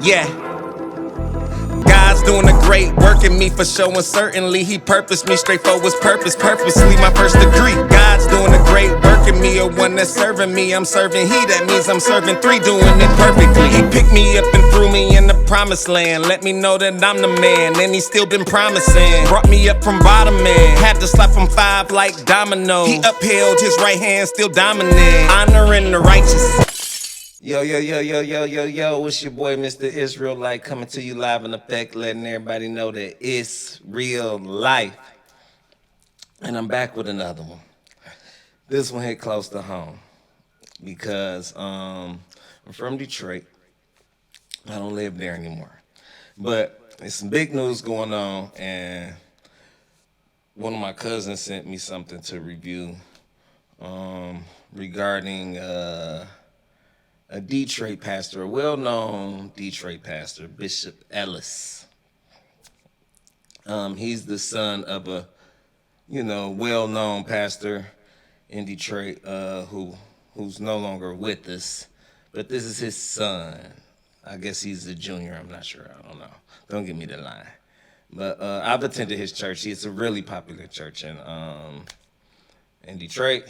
Yeah. God's doing a great work in me for sure, and certainly He purposed me straight for His purpose, purposely my first degree. God's doing a great work in me, a one that's serving me. I'm serving He, that means I'm serving three, doing it perfectly. He picked me up and threw me in the promised land, let me know that I'm the man, and He's still been promising. Brought me up from bottom, man, had to slap from 5 like domino. He upheld His right hand, still dominant, honoring the righteous. Yo, it's your boy, Mr. Israelite, coming to you live in effect, letting everybody know that it's real life. And I'm back with another one. This one hit close to home because I'm from Detroit. I don't live there anymore. But there's some big news going on, and one of my cousins sent me something to review regarding a Detroit pastor, a well-known Detroit pastor, Bishop Ellis. He's the son of a, well-known pastor in Detroit who's no longer with us. But this is his son. I guess he's a junior. I'm not sure. I don't know. Don't give me the line. But I've attended his church. It's a really popular church in Detroit.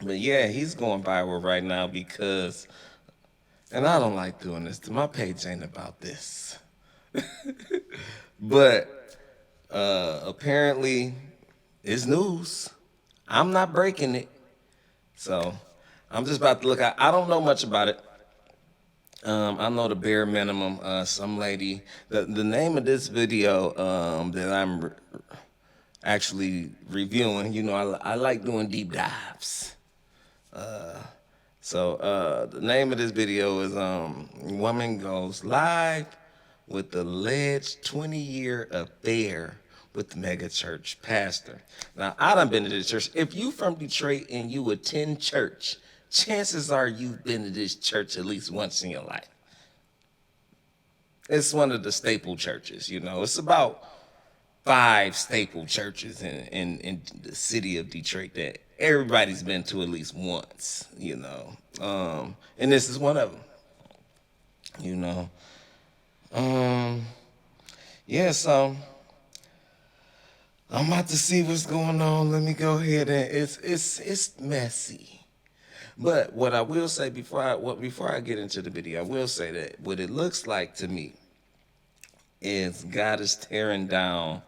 But yeah, he's going viral right now because, and I don't like doing this, my page ain't about this. But apparently it's news. I'm not breaking it. So I'm just about to look at, I don't know much about it. I know the bare minimum. Some lady, the name of this video that I'm actually reviewing, I like doing deep dives. So the name of this video is Woman Goes Live with the alleged 20-year affair with the mega church pastor. Now, I done been to this church. If you from Detroit and you attend church, chances are you've been to this church at least once in your life. It's one of the staple churches, It's about 5 staple churches in the city of Detroit that everybody's been to at least once, and this is one of them, yeah, so I'm about to see what's going on. Let me go ahead and it's messy. But what I will say before I get into the video, I will say that what it looks like to me is God is tearing down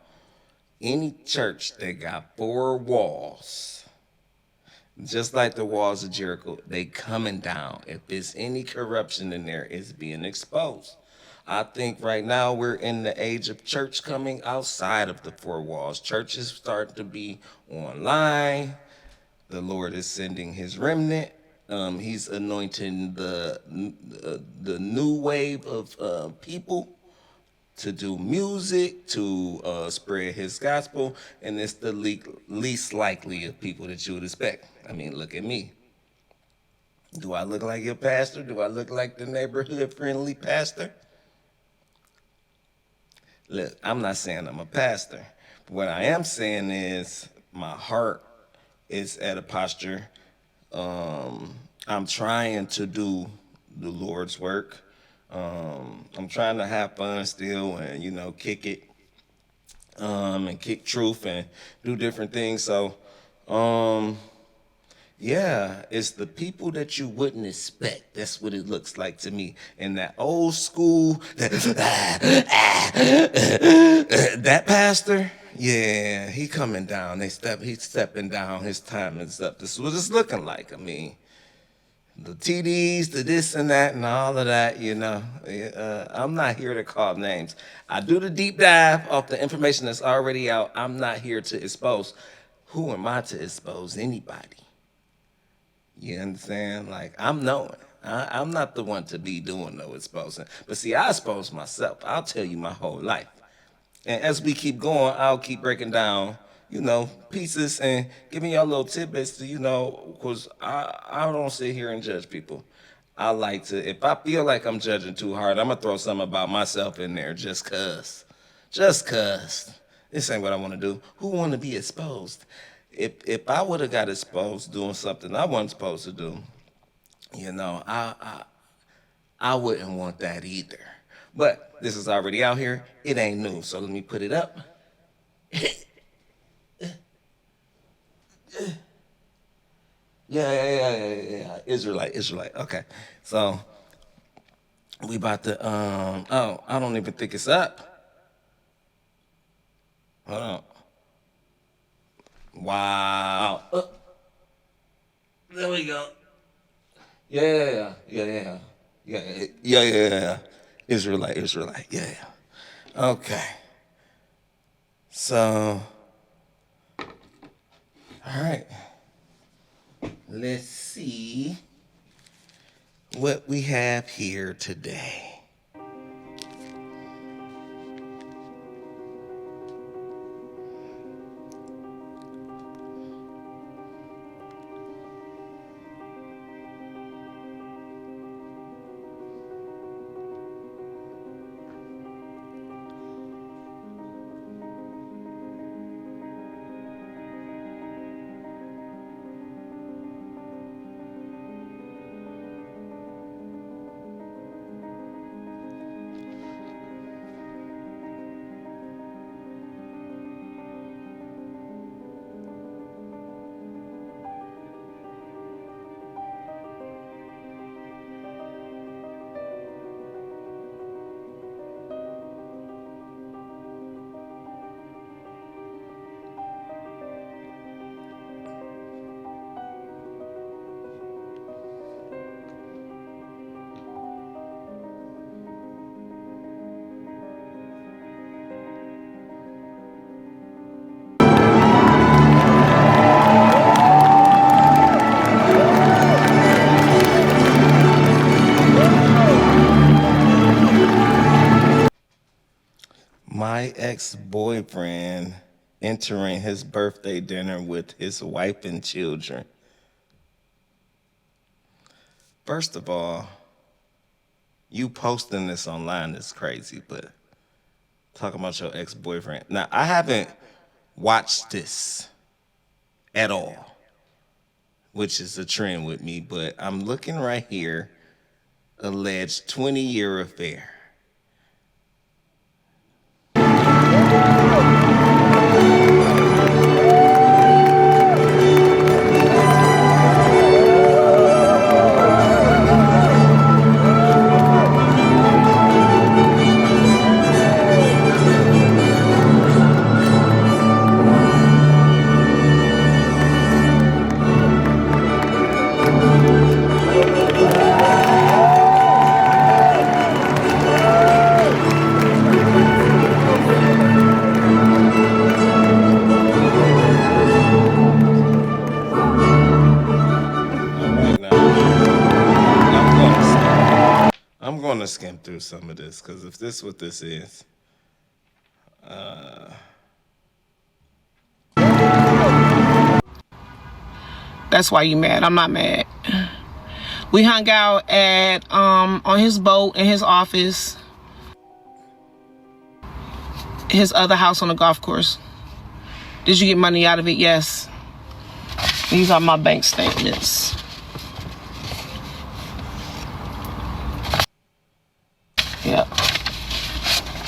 any church that got 4 walls. Just like the walls of Jericho, they coming down. If there's any corruption in there, it's being exposed. I think right now we're in the age of church coming outside of the 4 walls. Churches start to be online. The Lord is sending His remnant. He's anointing the new wave of people to do music, to spread His gospel, and it's the least likely of people that you would expect. I mean, look at me. Do I look like your pastor? Do I look like the neighborhood-friendly pastor? Look, I'm not saying I'm a pastor. But what I am saying is my heart is at a posture. I'm trying to do the Lord's work. I'm trying to have fun still and, kick it, and kick truth and do different things. So, yeah, it's the people that you wouldn't expect. That's what it looks like to me. And that old school, that pastor, yeah, he coming down. He's stepping down. His time is up. This is what it's looking like. I mean, the TDs, the this and that and all of that, I'm not here to call names. I do the deep dive off the information that's already out. I'm not here to expose. Who am I to expose anybody? You understand? Like, I'm knowing. I'm not the one to be doing no exposing. But see, I expose myself. I'll tell you my whole life. And as we keep going, I'll keep breaking down, pieces and giving y'all little tidbits to, because I don't sit here and judge people. I like to, if I feel like I'm judging too hard, I'm going to throw something about myself in there just cause. Just cause. This ain't what I want to do. Who want to be exposed? If I would have got exposed doing something I wasn't supposed to do, I wouldn't want that either. But this is already out here. It ain't new. So let me put it up. Yeah. Israelite, Israelite. Okay. So we about to oh, I don't even think it's up. Hold on. Wow. There we go. Yeah. Israelite, Israelite. Yeah. Okay. So, all right. Let's see what we have here today. My ex-boyfriend entering his birthday dinner with his wife and children. First of all, you posting this online is crazy, but talking about your ex-boyfriend. Now, I haven't watched this at all, which is a trend with me, but I'm looking right here, alleged 20-year affair. All right, now I'm going to skim through some of this because if this is what this is, That's why you mad. I'm not mad. We hung out at on his boat in his office, his other house on the golf course. Did you get money out of it? Yes. These are my bank statements. Yep.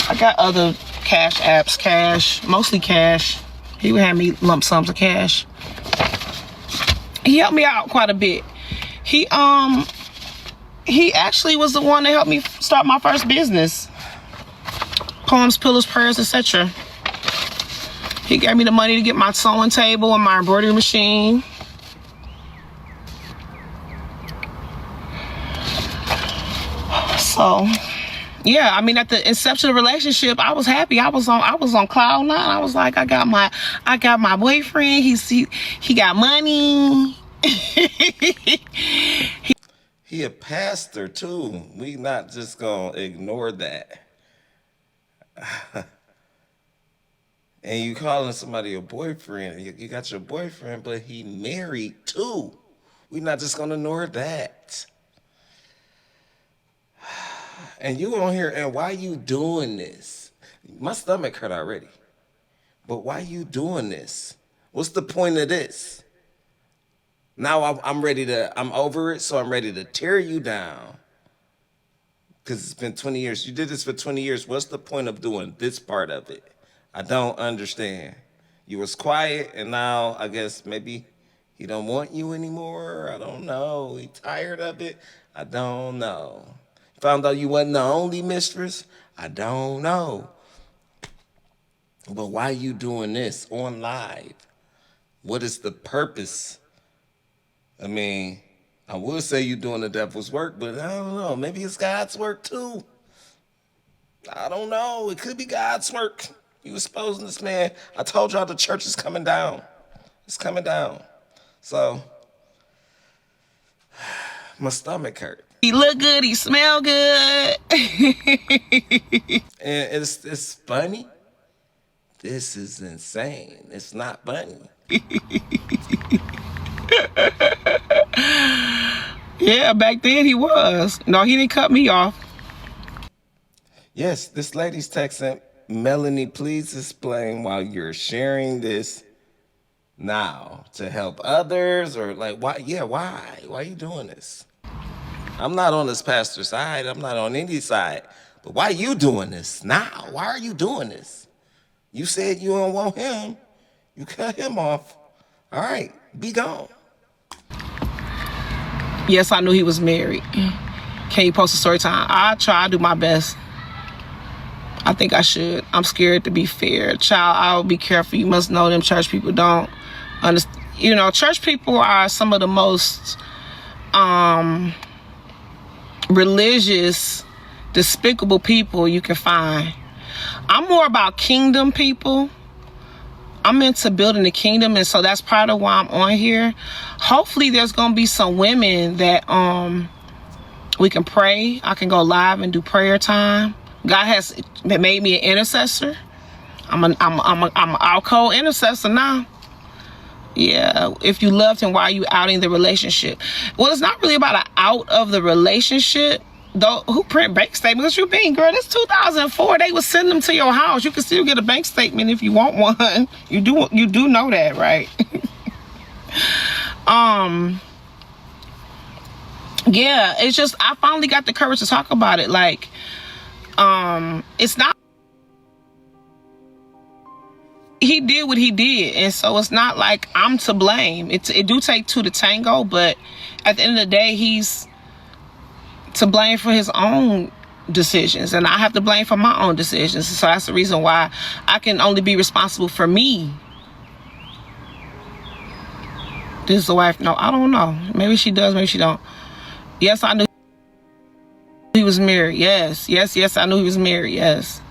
I got other cash apps, cash, mostly cash. He would have me lump sums of cash. He helped me out quite a bit. He actually was the one that helped me start my first business. Poems, pillows, prayers, etc. He gave me the money to get my sewing table and my embroidery machine. So, yeah, I mean, at the inception of the relationship, I was happy. I was on cloud nine. I was like, I got my boyfriend. He got money. he a pastor too. We not just gonna ignore that. And you calling somebody a boyfriend. You got your boyfriend, but he married too. We not just gonna ignore that. And you on here, and why you doing this? My stomach hurt already. But why you doing this? What's the point of this? Now I'm ready to, I'm over it, so I'm ready to tear you down. Because it's been 20 years. You did this for 20 years. What's the point of doing this part of it? I don't understand. You was quiet, and now I guess maybe he don't want you anymore. I don't know. He tired of it. I don't know. Found out you wasn't the only mistress. I don't know. But why you doing this on live? What is the purpose? I mean, I would say you doing the devil's work, but I don't know. Maybe it's God's work too. I don't know. It could be God's work. You exposing this man. I told y'all the church is coming down. It's coming down. So, my stomach hurt. He look good. He smell good. And it's funny. This is insane. It's not funny. Yeah, back then he was. No, he didn't cut me off. Yes, this lady's texting, Melanie, please explain why you're sharing this now to help others, or like, why? Yeah, why? Why are you doing this? I'm not on this pastor's side. I'm not on any side. But why are you doing this now? Why are you doing this? You said you don't want him. You cut him off. All right, be gone. Yes, I knew he was married. Can you post a story time? I try to do my best. I think I should. I'm scared to be fair. Child, I'll be careful. You must know them church people don't understand. You know, church people are some of the most religious, despicable people you can find. I'm more about kingdom people. I'm into building the kingdom, and so that's part of why I'm on here. Hopefully there's gonna be some women that we can pray. I can go live and do prayer time. God has made me an intercessor. I'm an alcohol intercessor now. Yeah, if you loved him, why are you outing the relationship? Well, it's not really about an out of the relationship. Though, who print bank statements? What you mean, girl? It's 2004. They would send them to your house. You can still get a bank statement if you want one. You do know that, right? Yeah, it's just I finally got the courage to talk about it. Like, it's not. He did what he did, and so it's not like I'm to blame. It do take two to tango, but at the end of the day, he's to blame for his own decisions, and I have to blame for my own decisions. So that's the reason why I can only be responsible for me. This is the wife. No, I don't know. Maybe she does, maybe she don't. Yes, I knew he was married. Yes, I knew he was married. Yes.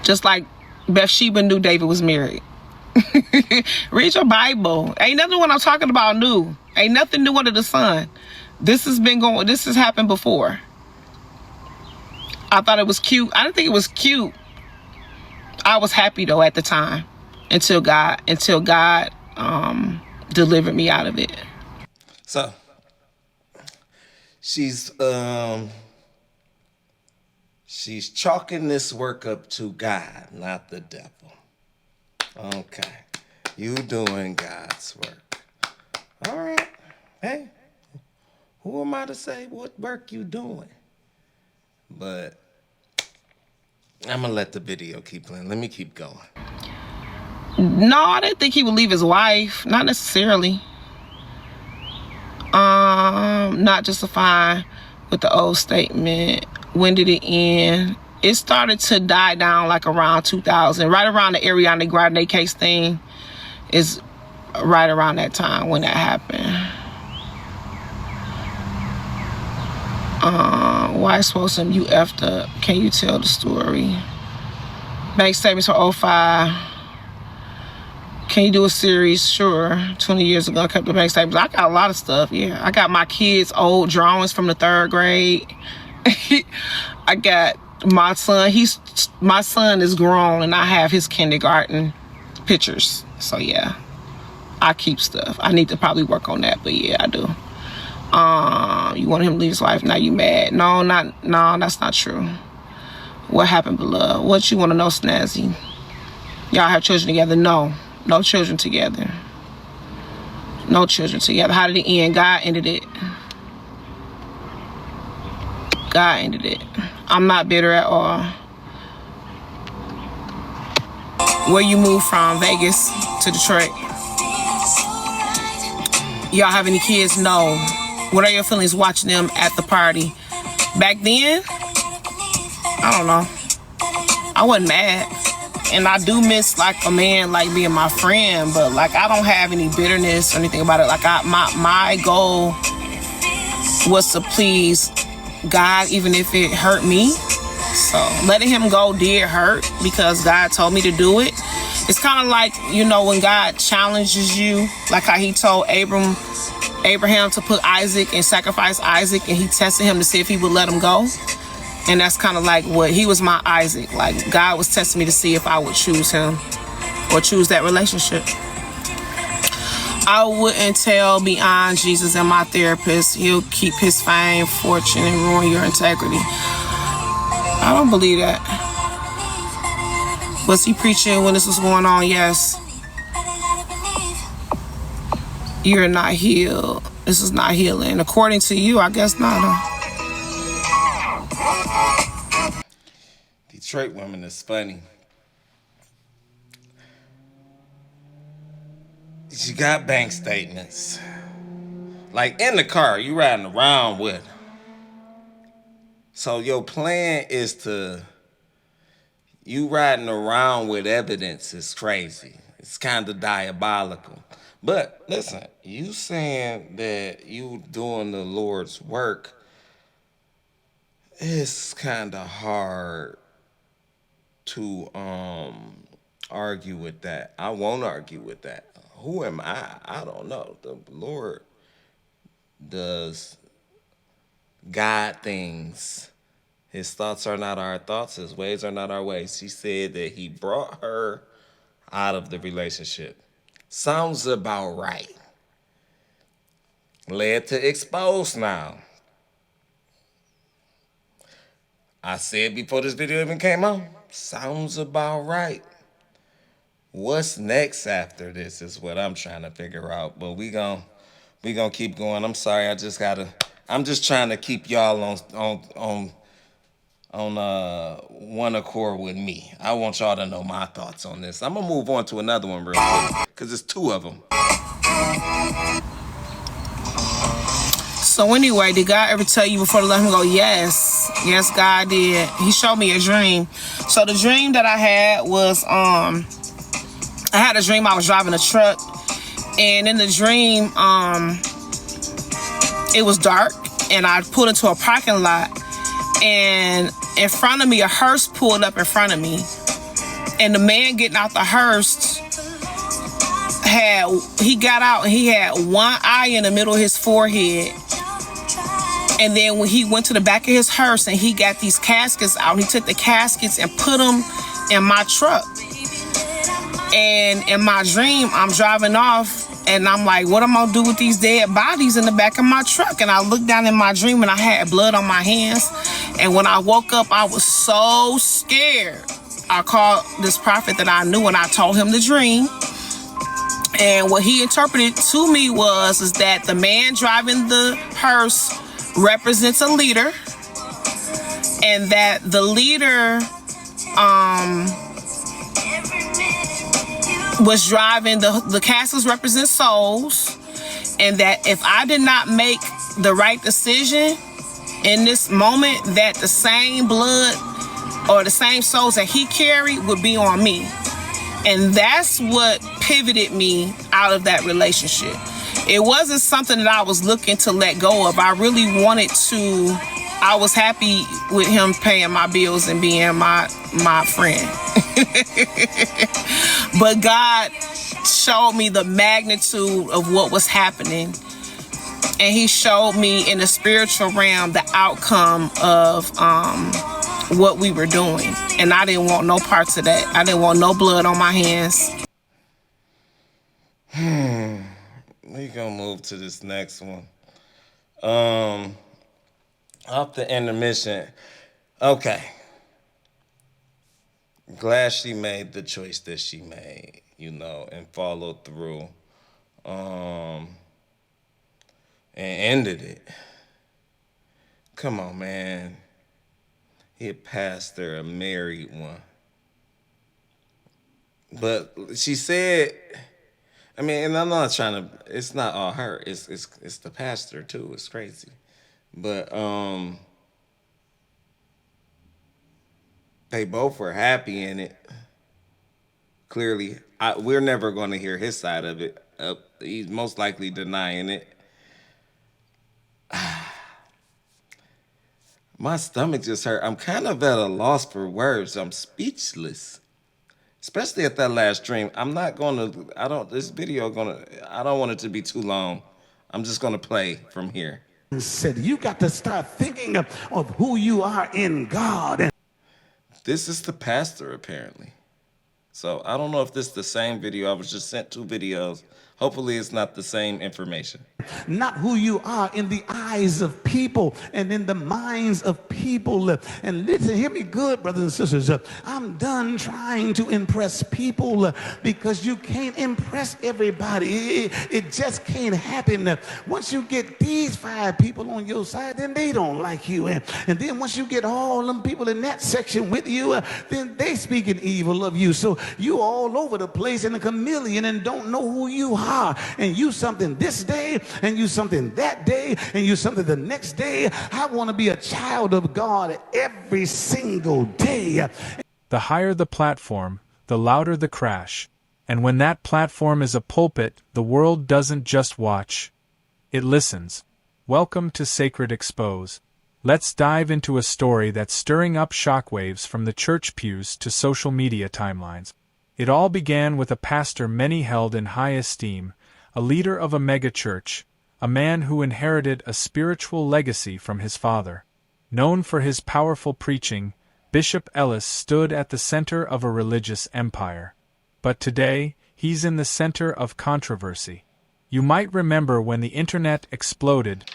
Just like Bathsheba knew David was married. Read your Bible. Ain't nothing what I'm talking about new. Ain't nothing new under the sun. This has happened before. I thought it was cute. I didn't think it was cute. I was happy though at the time until God delivered me out of it. So she's chalking this work up to God, not the devil. Okay. You doing God's work. All right. Hey. Who am I to say what work you doing? But I'm going to let the video keep playing. Let me keep going. No, I didn't think he would leave his wife. Not necessarily. Not justifying with the old statement. When did it end? It started to die down like around 2000. Right around the Ariana Grande case thing is right around that time when that happened. Why supposed to you effed up? Can you tell the story? Bank statements for 05. Can you do a series? Sure. 20 years ago, I kept the bank statements. I got a lot of stuff. Yeah, I got my kids' old drawings from the 3rd grade. I got my son. My son is grown, and I have his kindergarten pictures. So yeah, I keep stuff. I need to probably work on that, but yeah, I do. You want him to leave his wife? Now you mad? No, that's not true. What happened, beloved? What you want to know, Snazzy? Y'all have children together? No children together. No children together. How did it end? God ended it. God ended it. I'm not bitter at all. Where you moved from, Vegas to Detroit? Y'all have any kids? No. What are your feelings watching them at the party? Back then, I don't know. I wasn't mad. And I do miss like a man like being my friend, but like I don't have any bitterness or anything about it. Like my goal was to please God, even if it hurt me. So letting him go did hurt because God told me to do it. It's kind of like, you know, when God challenges you, like how he told Abraham to put Isaac and sacrifice Isaac, and he tested him to see if he would let him go. And that's kind of like what he was, my Isaac. Like God was testing me to see if I would choose him or choose that relationship. I wouldn't tell beyond Jesus and my therapist. He'll keep his fame, fortune, and ruin your integrity. I don't believe that. Was he preaching when this was going on? Yes. You're not healed. This is not healing. According to you, I guess not. Detroit women is funny. She got bank statements. Like in the car, you riding around with her. So your plan is you riding around with evidence is crazy. It's kind of diabolical. But listen, you saying that you doing the Lord's work, it's kind of hard to argue with that. I won't argue with that. Who am I? I don't know. The Lord does God things. His thoughts are not our thoughts. His ways are not our ways. She said that he brought her out of the relationship. Sounds about right. Led to expose now. I said before this video even came out, sounds about right. What's next after this is what I'm trying to figure out. But we gonna keep going. I'm sorry, I'm just trying to keep y'all on one accord with me. I want y'all to know my thoughts on this. I'm gonna move on to another one real quick because it's two of them. So anyway, did God ever tell you before to let him go? Yes. Yes, God did. He showed me a dream. So the dream that I had was, I had a dream I was driving a truck. And in the dream, it was dark. And I pulled into a parking lot. And in front of me, a hearse pulled up in front of me. And the man getting out the hearse he got out and he had one eye in the middle of his forehead. And then when he went to the back of his hearse and he got these caskets out, he took the caskets and put them in my truck. And in my dream, I'm driving off and I'm like, what am I gonna do with these dead bodies in the back of my truck? And I looked down in my dream and I had blood on my hands. And when I woke up, I was so scared. I called this prophet that I knew and I told him the dream. And what he interpreted to me is that the man driving the hearse represents a leader, and that the leader was driving the caskets represent souls, and that if I did not make the right decision in this moment, that the same blood or the same souls that he carried would be on me. And that's what pivoted me out of that relationship. It wasn't something that I was looking to let go of. I really wanted to. I was happy with him paying my bills and being my friend. But God showed me the magnitude of what was happening. And he showed me in the spiritual realm the outcome of what we were doing. And I didn't want no parts of that. I didn't want no blood on my hands. We're gonna move to this next one. Off the intermission. Okay. Glad she made the choice that she made, and followed through. And ended it. Come on, man. He a pastor, a married one. But she said, I mean, and I'm not trying to. It's not all her. It's the pastor too. It's crazy, but they both were happy in it. Clearly, we're never going to hear his side of it. He's most likely denying it. My stomach just hurt. I'm kind of at a loss for words. I'm speechless. Especially at that last dream. I'm not gonna. I don't. This video gonna. I don't want it to be too long. I'm just gonna play from here. Said you got to start thinking of who you are in God. This is the pastor apparently. So I don't know if this is the same video. I was just sent 2 videos. Hopefully it's not the same information. Not who you are in the eyes of people and in the minds of people. And listen, hear me good, brothers and sisters. I'm done trying to impress people because you can't impress everybody. It just can't happen. Once you get these 5 people on your side, then they don't like you. And then once you get all them people in that section with you, then they speaking evil of you. So you all over the place in a chameleon and don't know who you are. And you something this day, and you something that day, and you something the next day. I want to be a child of God every single day. The higher the platform, the louder the crash. And when that platform is a pulpit, the world doesn't just watch. It listens. Welcome to Sacred Expose. Let's dive into a story that's stirring up shockwaves from the church pews to social media timelines. It all began with a pastor many held in high esteem, a leader of a megachurch, a man who inherited a spiritual legacy from his father. Known for his powerful preaching, Bishop Ellis stood at the center of a religious empire. But today, he's in the center of controversy. You might remember when the internet exploded.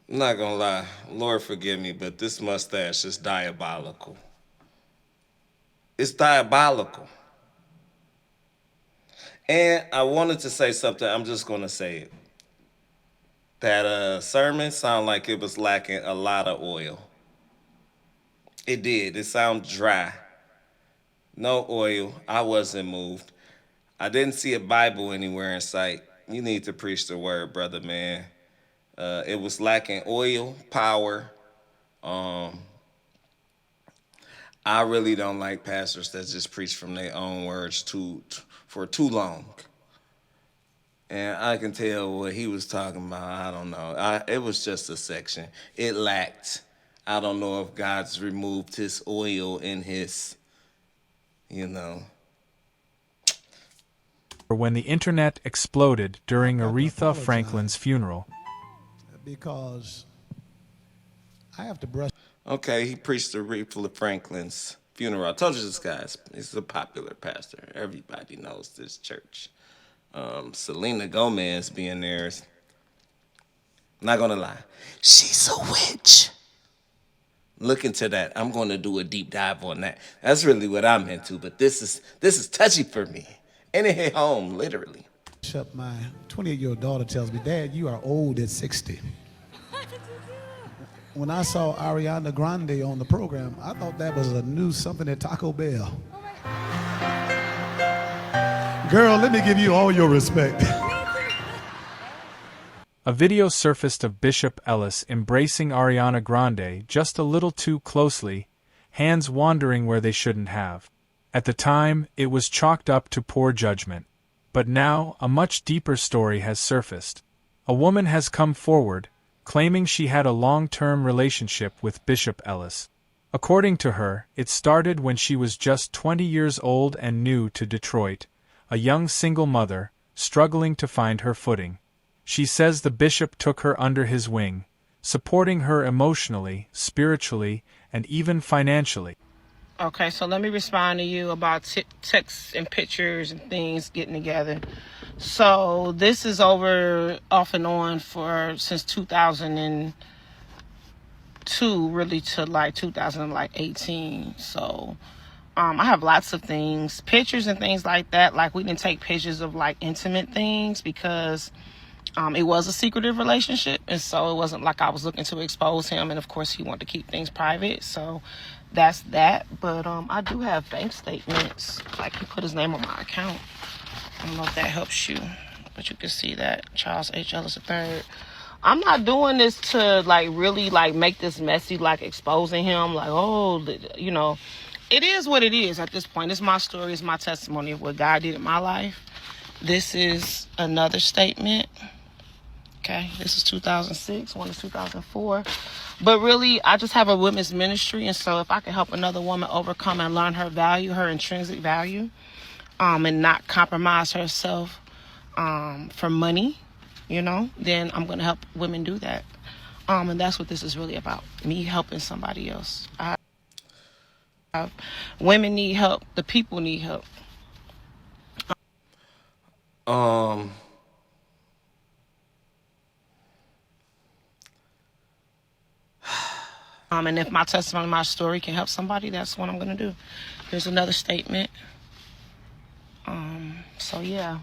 I'm not gonna lie, Lord forgive me, but this mustache is diabolical. It's diabolical. And I wanted to say something, I'm just gonna say it. That sermon sounded like it was lacking a lot of oil. It did, it sounded dry. No oil, I wasn't moved. I didn't see a Bible anywhere in sight. You need to preach the word, brother, man. It was lacking oil, power. I really don't like pastors that just preach from their own words for too long. And I can tell what he was talking about. I don't know. It was just a section. It lacked. I don't know if God's removed his oil in his, When the internet exploded during Aretha Franklin's funeral. Because I have to brush. Okay, he preached Aretha Franklin's funeral. I told you this guy's he's a popular pastor. Everybody knows this church. Selena Gomez being there is, not gonna lie, she's a witch. Look into that. I'm gonna do a deep dive on that. That's really what I'm into. But this is touchy for me. And it hit home, literally. My 28-year-old daughter tells me, Dad, you are old at 60. When I saw Ariana Grande on the program, I thought that was a new something at Taco Bell. Girl, let me give you all your respect. A video surfaced of Bishop Ellis embracing Ariana Grande just a little too closely, hands wandering where they shouldn't have. At the time, it was chalked up to poor judgment. But now, a much deeper story has surfaced. A woman has come forward, claiming she had a long-term relationship with Bishop Ellis. According to her, it started when she was just 20 years old and new to Detroit, a young single mother, struggling to find her footing. She says the bishop took her under his wing, supporting her emotionally, spiritually, and even financially. Okay, so let me respond to you about texts and pictures and things getting together. So this is over off and on since 2002, really to like 2018. So I have lots of things, pictures and things like that. Like we didn't take pictures of like intimate things because It was a secretive relationship, and so it wasn't like I was looking to expose him, and of course he wanted to keep things private, so that's that. But I do have bank statements, like he put his name on my account. I don't know if that helps you, but you can see that Charles H. Ellis III. I'm not doing this to like really like make this messy, like exposing him, like, oh, you know, it is what it is at this point. It's my story, it's my testimony of what God did in my life. This is another statement. Okay, this is 2006, one is 2004. But really, I just have a women's ministry, and so if I can help another woman overcome and learn her value, her intrinsic value, and not compromise herself for money, you know, then I'm going to help women do that. And that's what this is really about, me helping somebody else. Women need help. The people need help. And if my testimony, my story can help somebody, that's what I'm going to do. Here's another statement. So yeah,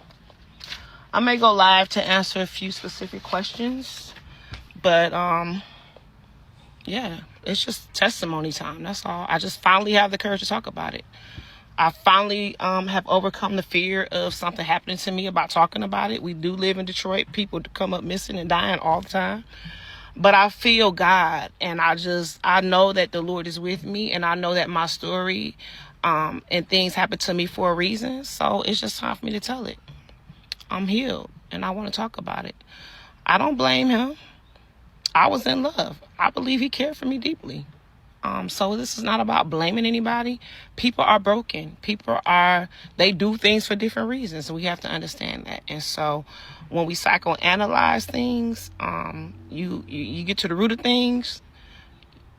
I may go live to answer a few specific questions, but yeah, it's just testimony time. That's all. I just finally have the courage to talk about it. I finally have overcome the fear of something happening to me about talking about it. We do live in Detroit. People come up missing and dying all the time. But I feel God, and I know that the Lord is with me, and I know that my story and things happen to me for a reason. So it's just time for me to tell it. I'm healed, and I want to talk about it. I don't blame him. I was in love. I believe he cared for me deeply. So this is not about blaming anybody. People are broken. They do things for different reasons. So we have to understand that. And so when we psychoanalyze things, you get to the root of things,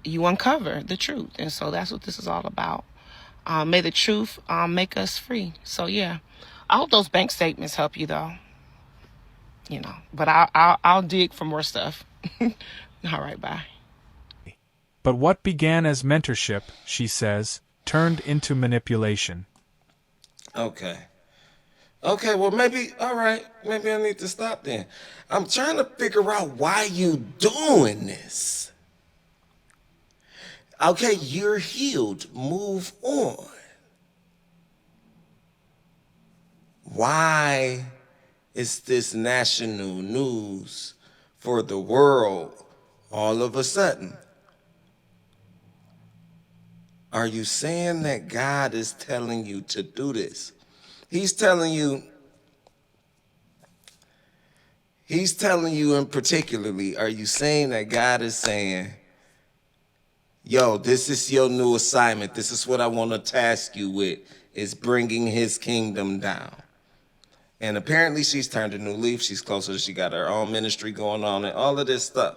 you uncover the truth. And so that's what this is all about. May the truth make us free. So yeah, I hope those bank statements help you though. You know, but I'll dig for more stuff. All right, bye. But what began as mentorship, she says, turned into manipulation. Okay, well, maybe, all right, maybe I need to stop then. I'm trying to figure out why you doing this. Okay, you're healed. Move on. Why is this national news for the world all of a sudden? Are you saying that God is telling you to do this? He's telling you in particularly, are you saying that God is saying, yo, this is your new assignment. This is what I want to task you with, is bringing his kingdom down. And apparently she's turned a new leaf. She's closer. She got her own ministry going on and all of this stuff.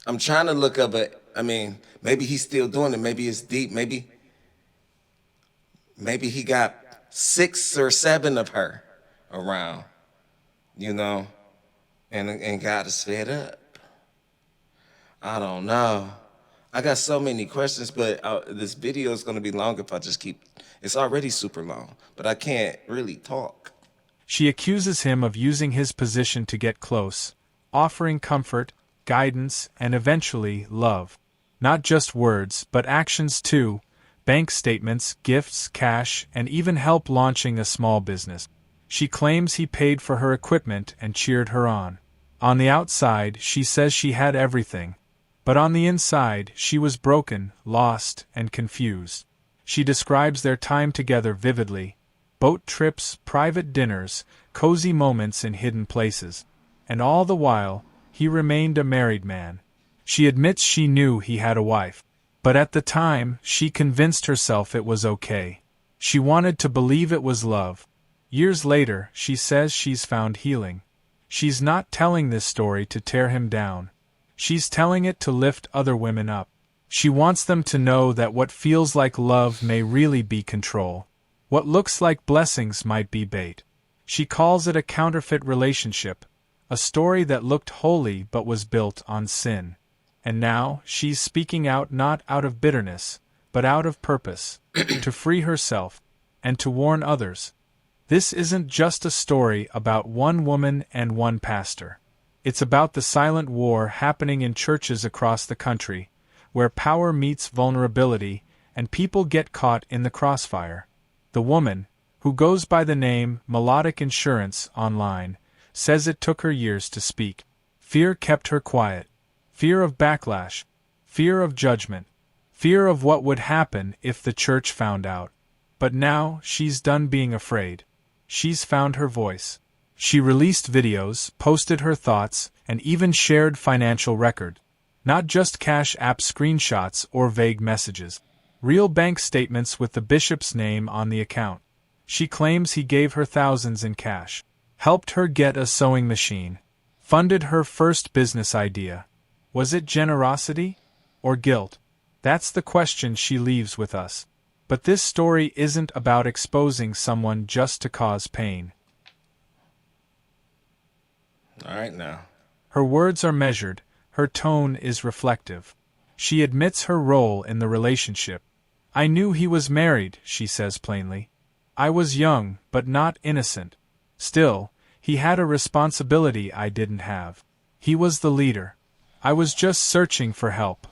I'm trying to look up it. I mean, maybe he's still doing it. Maybe it's deep. Maybe he got 6 or 7 of her around, you know, and God is fed up. I don't know. I got so many questions, but this video is going to be long if I just keep. It's already super long, but I can't really talk. She accuses him of using his position to get close, offering comfort, guidance, and eventually love. Not just words, but actions too. Bank statements, gifts, cash, and even help launching a small business. She claims he paid for her equipment and cheered her on. On the outside, she says she had everything. But on the inside, she was broken, lost, and confused. She describes their time together vividly. Boat trips, private dinners, cozy moments in hidden places. And all the while, he remained a married man. She admits she knew he had a wife. But at the time, she convinced herself it was okay. She wanted to believe it was love. Years later, she says she's found healing. She's not telling this story to tear him down. She's telling it to lift other women up. She wants them to know that what feels like love may really be control. What looks like blessings might be bait. She calls it a counterfeit relationship, a story that looked holy but was built on sin. And now, she's speaking out not out of bitterness, but out of purpose, to free herself, and to warn others. This isn't just a story about one woman and one pastor. It's about the silent war happening in churches across the country, where power meets vulnerability and people get caught in the crossfire. The woman, who goes by the name Melodic Insurance online, says it took her years to speak. Fear kept her quiet. Fear of backlash. Fear of judgment. Fear of what would happen if the church found out. But now she's done being afraid. She's found her voice. She released videos, posted her thoughts, and even shared financial record. Not just Cash App screenshots or vague messages. Real bank statements with the bishop's name on the account. She claims he gave her thousands in cash, helped her get a sewing machine, funded her first business idea. Was it generosity or guilt? That's the question she leaves with us. But this story isn't about exposing someone just to cause pain. All right now. Her words are measured, her tone is reflective. She admits her role in the relationship. I knew he was married, she says plainly. I was young, but not innocent. Still, he had a responsibility I didn't have. He was the leader. I was just searching for help.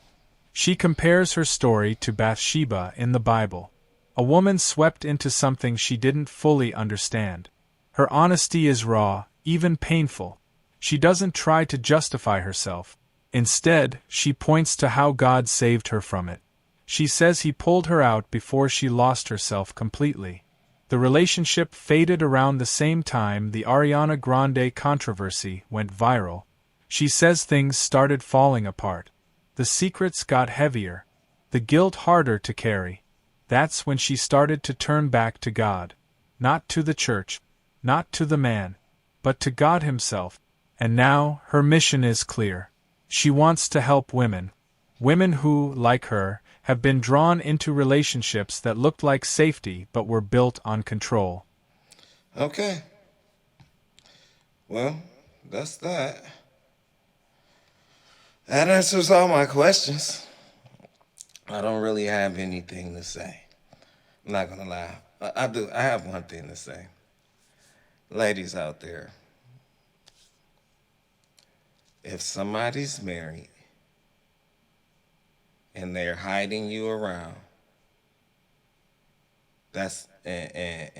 She compares her story to Bathsheba in the Bible. A woman swept into something she didn't fully understand. Her honesty is raw, even painful. She doesn't try to justify herself. Instead, she points to how God saved her from it. She says he pulled her out before she lost herself completely. The relationship faded around the same time the Ariana Grande controversy went viral. She says things started falling apart. The secrets got heavier, the guilt harder to carry. That's when she started to turn back to God. Not to the church, not to the man, but to God himself. And now, her mission is clear. She wants to help women. Women who, like her, have been drawn into relationships that looked like safety but were built on control. Okay. Well, that's that. That answers all my questions. I don't really have anything to say. I'm not gonna lie. I do. I have one thing to say. Ladies out there, if somebody's married and they're hiding you around, that's and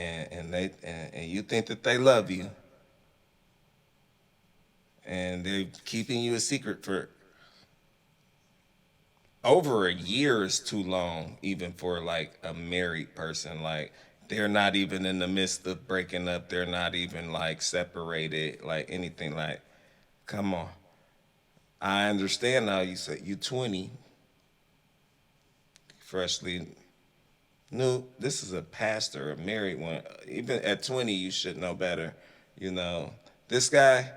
you think that they love you, and they're keeping you a secret for over a year is too long, even for like a married person. Like, they're not even in the midst of breaking up. They're not even like separated, like anything. Like, come on. I understand now. You say you 20, freshly new. This is a pastor, a married one. Even at 20, you should know better. You know, this guy,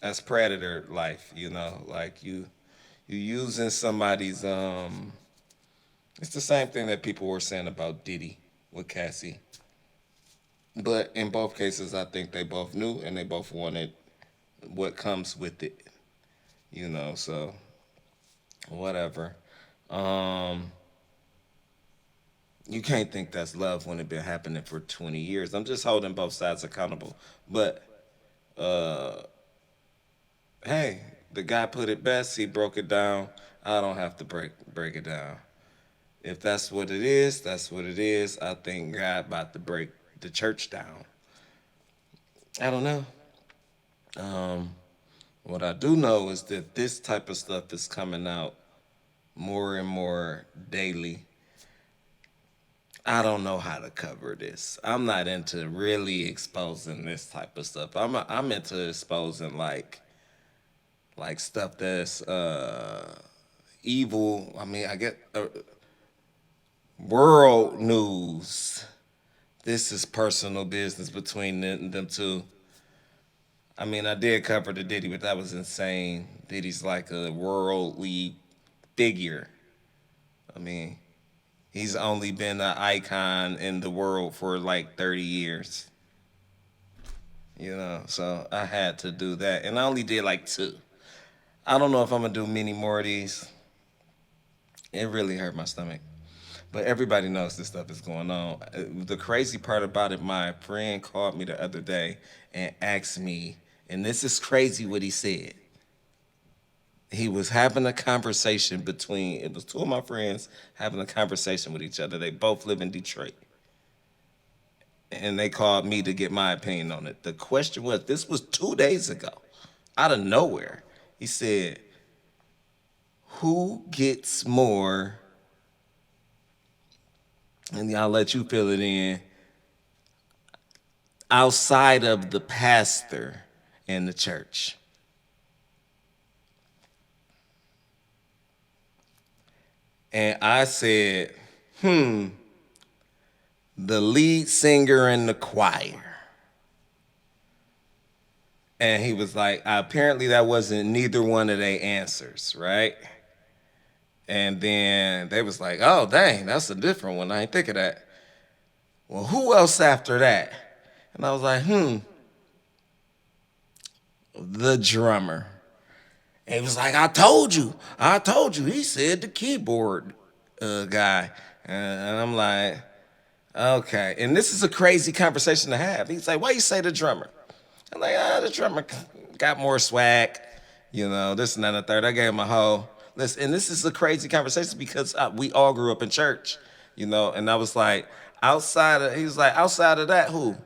that's predator life. You know, like you using somebody's. It's the same thing that people were saying about Diddy with Cassie. But in both cases, I think they both knew and they both wanted what comes with it. You know, so whatever. You can't think that's love when it been happening for 20 years. I'm just holding both sides accountable. But hey, the guy put it best. He broke it down. I don't have to break it down. If that's what it is, that's what it is. I think God about to break the church down. I don't know. What I do know is that this type of stuff is coming out more and more daily. I don't know how to cover this. I'm not into really exposing this type of stuff. I'm into exposing like stuff that's evil. I mean, I get world news. This is personal business between them two. I mean, I did cover the Diddy, but that was insane. Diddy's like a worldly figure. I mean, he's only been an icon in the world for like 30 years. You know, so I had to do that. And I only did like 2. I don't know if I'm going to do many more of these. It really hurt my stomach. But everybody knows this stuff is going on. The crazy part about it, my friend called me the other day and asked me, and this is crazy what he said. He was having a conversation between, it was two of my friends having a conversation with each other. They both live in Detroit. And they called me to get my opinion on it. The question was, this was 2 days ago, out of nowhere. He said, who gets more, and I'll let you fill it in, outside of the pastor and the church? And I said, the lead singer in the choir. And he was like, apparently that wasn't neither one of their answers, right? And then they was like, oh, dang, that's a different one. I ain't think of that. Well, who else after that? And I was like, the drummer. And he was like, I told you. He said the keyboard guy. And I'm like, okay. And this is a crazy conversation to have. He's like, why you say the drummer? I'm like, the drummer got more swag, this and that and the third. I gave him a whole list. And this is a crazy conversation because we all grew up in church, and I was like, he was like, outside of that, who?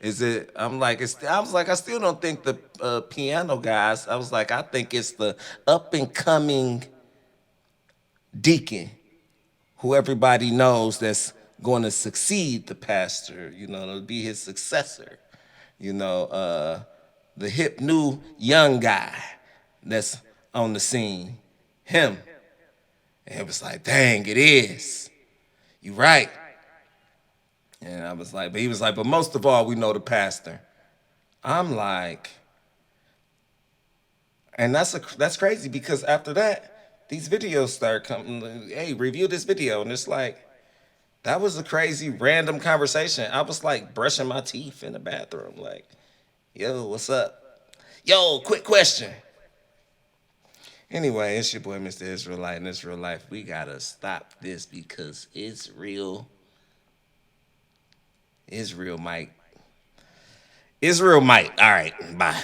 Is it? I was like, I still don't think the piano guys. I was like, I think it's the up and coming deacon who everybody knows that's going to succeed the pastor, to be his successor. The hip new young guy that's on the scene, him. And it was like, dang, it is. You right. And I was like, but he was like, but most of all, we know the pastor. I'm like, and that's crazy because after that, these videos start coming. Hey, review this video, and it's like, that was a crazy random conversation. I was like brushing my teeth in the bathroom, like, yo, what's up? Yo, quick question. Anyway, it's your boy, Mr. Israelite, and Israel Life. We gotta stop this because it's real. Israel might. All right, bye.